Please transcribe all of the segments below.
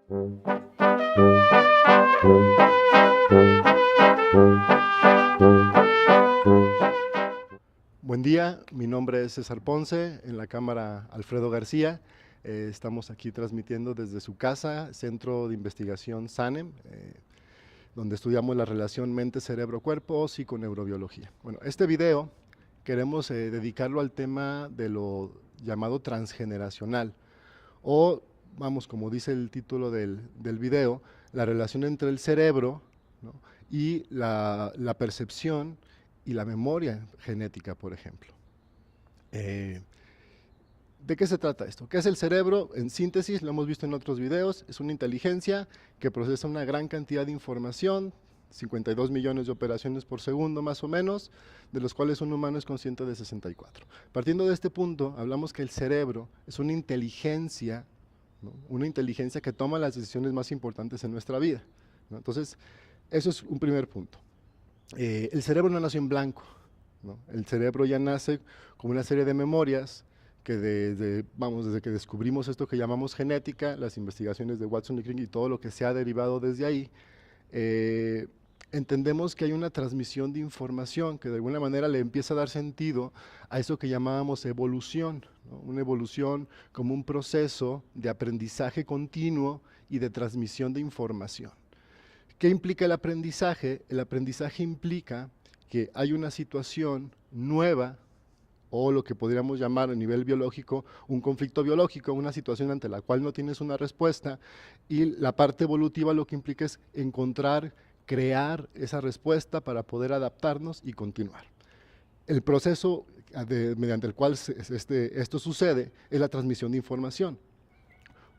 Buen día, mi nombre es César Ponce, en la cámara Alfredo García. Estamos aquí transmitiendo desde su casa, Centro de Investigación SANEM, donde estudiamos la relación mente-cerebro-cuerpo, psiconeurobiología. Bueno, este video queremos dedicarlo al tema de lo llamado transgeneracional, o vamos, como dice el título del video, la relación entre el cerebro, ¿no?, y la percepción y la memoria genética, por ejemplo. ¿De qué se trata esto? ¿Qué es el cerebro? En síntesis, lo hemos visto en otros videos, es una inteligencia que procesa una gran cantidad de información, 52 millones de operaciones por segundo más o menos, de los cuales un humano es consciente de 64. Partiendo de este punto, hablamos que el cerebro es una inteligencia, ¿no?, una inteligencia que toma las decisiones más importantes en nuestra vida, ¿no? Entonces, eso es un primer punto. El cerebro no nació en blanco, ¿no? El cerebro ya nace con una serie de memorias que desde que descubrimos esto que llamamos genética, las investigaciones de Watson y Crick y todo lo que se ha derivado desde ahí, entendemos que hay una transmisión de información que de alguna manera le empieza a dar sentido a eso que llamábamos evolución, ¿no? Una evolución como un proceso de aprendizaje continuo y de transmisión de información. ¿Qué implica el aprendizaje? El aprendizaje implica que hay una situación nueva, o lo que podríamos llamar a nivel biológico un conflicto biológico, una situación ante la cual no tienes una respuesta, y la parte evolutiva lo que implica es encontrar, crear esa respuesta para poder adaptarnos y continuar. El proceso mediante el cual esto sucede es la transmisión de información.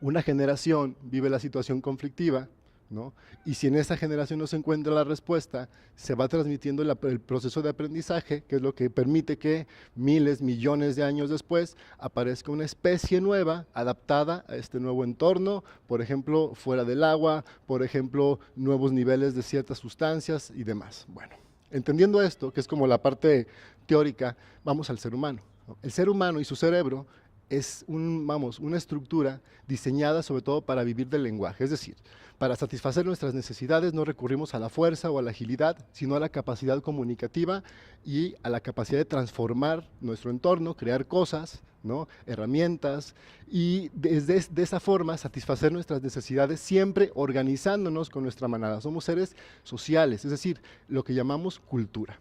Una generación vive la situación conflictiva, ¿no?, y si en esa generación no se encuentra la respuesta, se va transmitiendo el proceso de aprendizaje, que es lo que permite que miles, millones de años después aparezca una especie nueva, adaptada a este nuevo entorno, por ejemplo, fuera del agua, por ejemplo, nuevos niveles de ciertas sustancias y demás. Bueno, entendiendo esto, que es como la parte teórica, vamos al ser humano, ¿no? El ser humano y su cerebro es una estructura diseñada sobre todo para vivir del lenguaje, es decir, para satisfacer nuestras necesidades no recurrimos a la fuerza o a la agilidad, sino a la capacidad comunicativa y a la capacidad de transformar nuestro entorno, crear cosas, ¿no?, herramientas, y de esa forma satisfacer nuestras necesidades, siempre organizándonos con nuestra manada. Somos seres sociales, es decir, lo que llamamos cultura.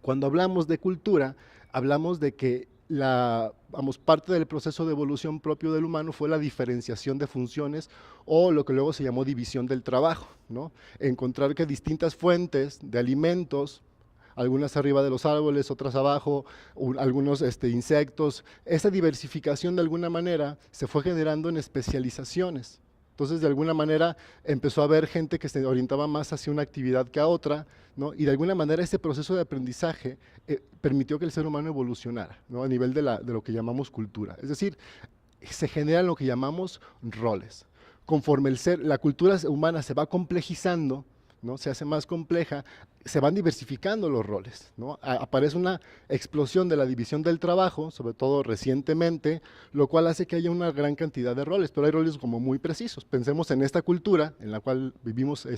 Cuando hablamos de cultura, hablamos de que parte del proceso de evolución propio del humano fue la diferenciación de funciones, o lo que luego se llamó división del trabajo, ¿no? Encontrar que distintas fuentes de alimentos, algunas arriba de los árboles, otras abajo, algunos insectos, esa diversificación de alguna manera se fue generando en especializaciones. Entonces, de alguna manera, empezó a haber gente que se orientaba más hacia una actividad que a otra, ¿no? Y de alguna manera ese proceso de aprendizaje permitió que el ser humano evolucionara, ¿no?, a nivel de lo que llamamos cultura. Es decir, se generan lo que llamamos roles. Conforme la cultura humana se va complejizando, ¿no?, se hace más compleja, se van diversificando los roles, ¿no? Aparece una explosión de la división del trabajo, sobre todo recientemente, lo cual hace que haya una gran cantidad de roles, pero hay roles como muy precisos. Pensemos en esta cultura en la cual vivimos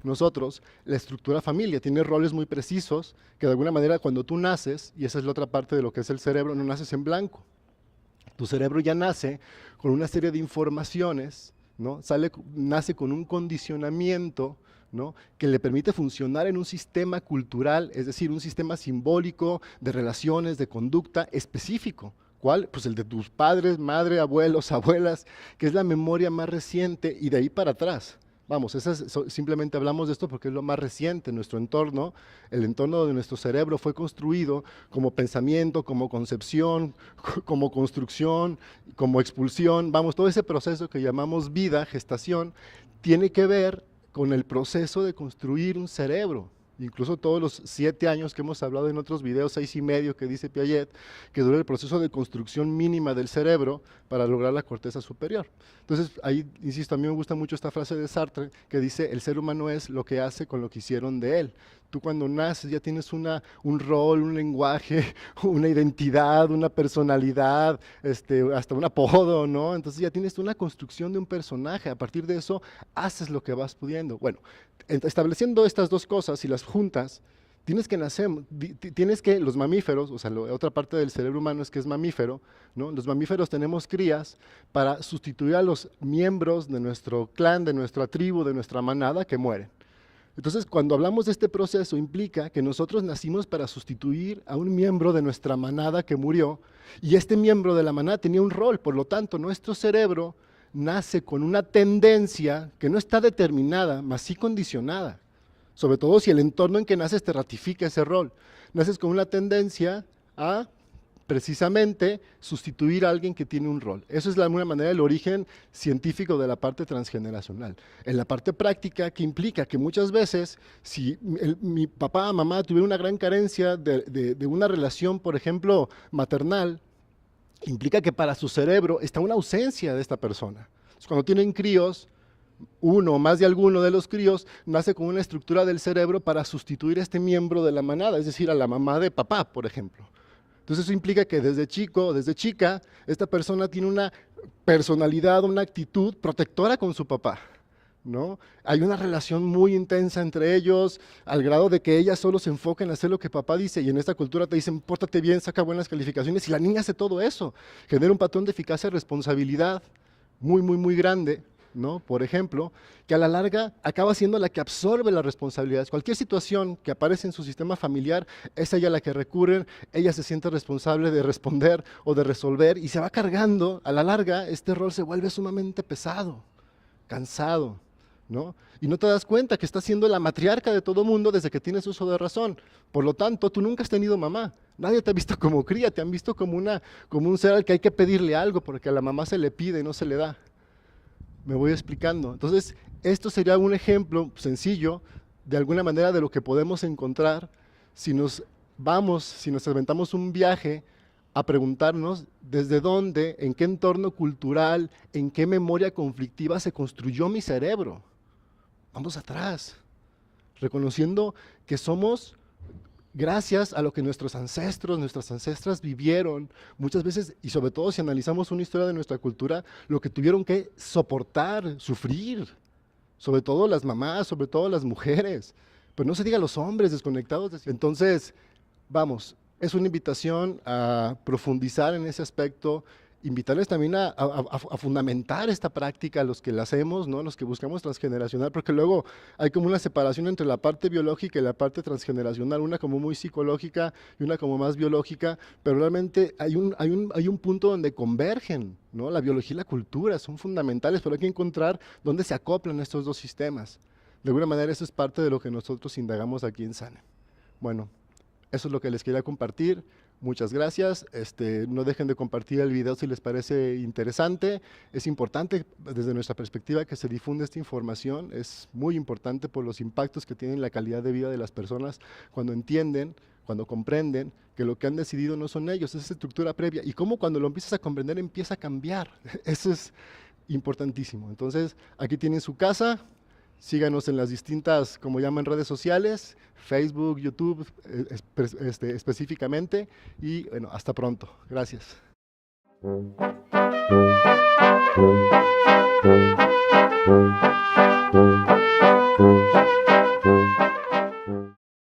nosotros, la estructura familia tiene roles muy precisos, que de alguna manera cuando tú naces, y esa es la otra parte de lo que es el cerebro, no naces en blanco. Tu cerebro ya nace con una serie de informaciones, ¿no? Nace con un condicionamiento, ¿no?, que le permite funcionar en un sistema cultural, es decir, un sistema simbólico de relaciones, de conducta específico. ¿Cuál? Pues el de tus padres, madre, abuelos, abuelas, que es la memoria más reciente, y de ahí para atrás. Vamos, simplemente hablamos de esto porque es lo más reciente en nuestro entorno. El entorno de nuestro cerebro fue construido como pensamiento, como concepción, como construcción, como expulsión. Vamos, todo ese proceso que llamamos vida, gestación, tiene que ver con el proceso de construir un cerebro. Incluso todos los 7 años que hemos hablado en otros videos, 6 y medio que dice Piaget, que dura el proceso de construcción mínima del cerebro para lograr la corteza superior. Entonces, ahí, insisto, a mí me gusta mucho esta frase de Sartre, que dice, el ser humano es lo que hace con lo que hicieron de él. Tú cuando naces ya tienes un rol, un lenguaje, una identidad, una personalidad, hasta un apodo, ¿no? Entonces ya tienes una construcción de un personaje. A partir de eso haces lo que vas pudiendo. Bueno, estableciendo estas dos cosas y las juntas, los mamíferos, o sea, otra parte del cerebro humano es que es mamífero, ¿no? Los mamíferos tenemos crías para sustituir a los miembros de nuestro clan, de nuestra tribu, de nuestra manada que mueren. Entonces, cuando hablamos de este proceso, implica que nosotros nacimos para sustituir a un miembro de nuestra manada que murió, y este miembro de la manada tenía un rol, por lo tanto, nuestro cerebro nace con una tendencia que no está determinada, mas sí condicionada, sobre todo si el entorno en que naces te ratifica ese rol. Naces con una tendencia a precisamente sustituir a alguien que tiene un rol. Eso es de alguna manera el origen científico de la parte transgeneracional. En la parte práctica, que implica que muchas veces, si mi papá o mamá tuvieron una gran carencia de una relación, por ejemplo, maternal, implica que para su cerebro está una ausencia de esta persona. Entonces, cuando tienen críos, uno o más de alguno de los críos nace con una estructura del cerebro para sustituir a este miembro de la manada, es decir, a la mamá de papá, por ejemplo. Entonces eso implica que desde chico o desde chica, esta persona tiene una personalidad, una actitud protectora con su papá, ¿no? Hay una relación muy intensa entre ellos, al grado de que ella solo se enfoca en hacer lo que papá dice, y en esta cultura te dicen, pórtate bien, saca buenas calificaciones, y la niña hace todo eso, genera un patrón de eficacia y responsabilidad muy, muy, muy grande, ¿no? Por ejemplo, que a la larga acaba siendo la que absorbe las responsabilidades. Cualquier situación que aparece en su sistema familiar, es ella la que recurre, ella se siente responsable de responder o de resolver, y se va cargando. A la larga, este rol se vuelve sumamente pesado, cansado, ¿no? Y no te das cuenta que estás siendo la matriarca de todo mundo desde que tienes uso de razón. Por lo tanto, tú nunca has tenido mamá. Nadie te ha visto como cría, te han visto como un ser al que hay que pedirle algo, porque a la mamá se le pide y no se le da. Me voy explicando. Entonces, esto sería un ejemplo sencillo, de alguna manera, de lo que podemos encontrar si nos aventamos un viaje a preguntarnos desde dónde, en qué entorno cultural, en qué memoria conflictiva se construyó mi cerebro. Vamos atrás, reconociendo que somos, gracias a lo que nuestros ancestros, nuestras ancestras vivieron, muchas veces, y sobre todo si analizamos una historia de nuestra cultura, lo que tuvieron que soportar, sufrir, sobre todo las mamás, sobre todo las mujeres, pero no se diga los hombres desconectados. Entonces, vamos, es una invitación a profundizar en ese aspecto, invitarles también a fundamentar esta práctica a los que la hacemos, ¿no? Los que buscamos transgeneracional, porque luego hay como una separación entre la parte biológica y la parte transgeneracional, una como muy psicológica y una como más biológica, pero realmente hay un punto donde convergen, ¿no? La biología y la cultura son fundamentales, pero hay que encontrar dónde se acoplan estos dos sistemas. De alguna manera eso es parte de lo que nosotros indagamos aquí en SANE. Bueno, eso es lo que les quería compartir. Muchas gracias. No dejen de compartir el video si les parece interesante. Es importante desde nuestra perspectiva que se difunda esta información. Es muy importante por los impactos que tiene en la calidad de vida de las personas cuando entienden, cuando comprenden que lo que han decidido no son ellos, es esa estructura previa. Y cómo cuando lo empiezas a comprender empieza a cambiar. Eso es importantísimo. Entonces, aquí tienen su casa. Síganos en las distintas, como llaman, redes sociales, Facebook, YouTube específicamente, y bueno, hasta pronto. Gracias. Thank you.